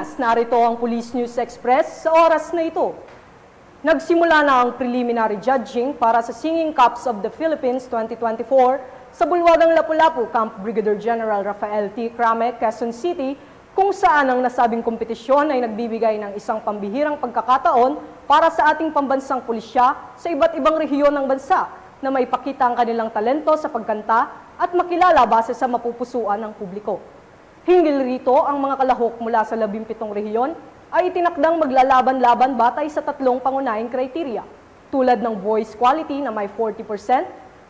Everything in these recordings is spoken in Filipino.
Pilipinas, narito ang Police News Express sa oras na ito. Nagsimula na ang preliminary judging para sa Singing Cups of the Philippines 2024 sa bulwagang Lapu-Lapu, Camp Brigadier General Rafael T. Crame, Quezon City, kung saan ang nasabing kompetisyon ay nagbibigay ng isang pambihirang pagkakataon para sa ating pambansang pulisya sa iba't ibang rehiyon ng bansa na may pakita ang kanilang talento sa pagkanta at makilala base sa mapupusuan ng publiko. Hinggil rito, ang mga kalahok mula sa 17 rehiyon ay itinakdang maglalaban-laban batay sa tatlong pangunahing kriteria, tulad ng voice quality na may 40%,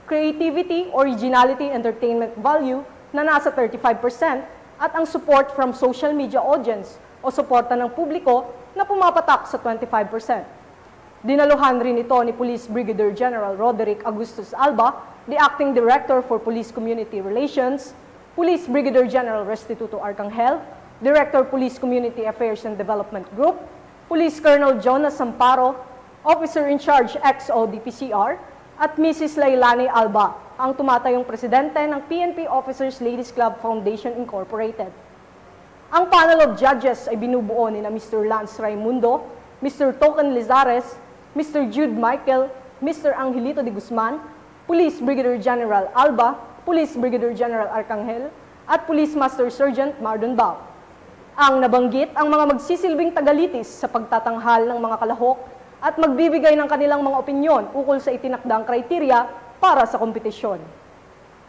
creativity, originality, entertainment value na nasa 35%, at ang support from social media audience o suporta ng publiko na pumapatak sa 25%. Dinaluhan rin ito ni Police Brigadier General Roderick Agustus Alba, the Acting Director for Police Community Relations, Police Brigadier General Restituto Arcangel, Director Police Community Affairs and Development Group, Police Colonel Jonas Samparo, Officer in Charge XO DPCR, at Mrs. Lailani Alba, ang tumatayong presidente ng PNP Officers Ladies Club Foundation Incorporated. Ang panel of judges ay binubuo ni na Mr. Lance Raimundo, Mr. Token Lizares, Mr. Jude Michael, Mr. Angelito de Guzman, Police Brigadier General Alba, Police Brigadier General Arcangel, at Police Master Sergeant Mardon Bao. Ang nabanggit ang mga magsisilbing tagalitis sa pagtatanghal ng mga kalahok at magbibigay ng kanilang mga opinyon ukol sa itinakdang kriteria para sa kompetisyon.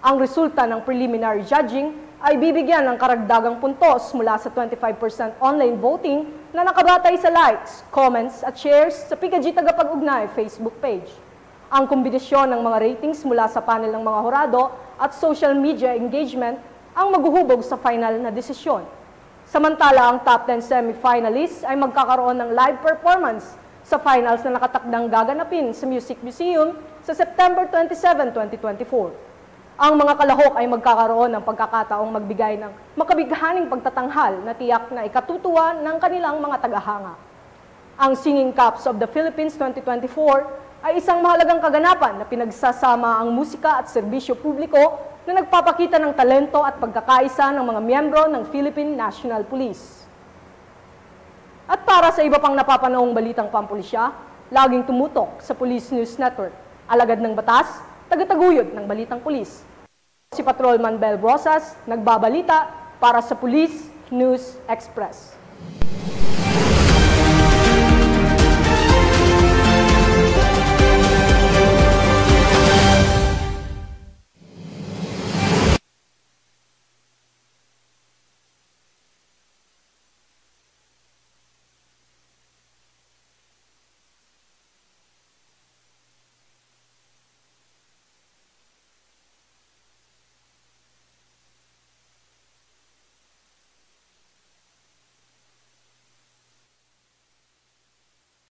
Ang resulta ng preliminary judging ay bibigyan ng karagdagang puntos mula sa 25% online voting na nakabatay sa likes, comments at shares sa PICAG Tagapag-Ugnay Facebook page. Ang kombinasyon ng mga ratings mula sa panel ng mga hurado at social media engagement ang maghuhubog sa final na desisyon. Samantala, ang top 10 semi-finalists ay magkakaroon ng live performance sa finals na nakatakdang gaganapin sa Music Museum sa September 27, 2024. Ang mga kalahok ay magkakaroon ng pagkakataong magbigay ng makabighaning pagtatanghal na tiyak na ikatutuwa ng kanilang mga tagahanga. Ang Singing Cups of the Philippines 2024 ay isang mahalagang kaganapan na pinagsasama ang musika at serbisyo publiko na nagpapakita ng talento at pagkakaisa ng mga miyembro ng Philippine National Police. At para sa iba pang napapanahong balitang pampulisya, laging tumutok sa Police News Network, alagad ng batas, tagataguyod ng balitang pulis. Si Patrolman Bel Rosas, nagbabalita para sa Police News Express.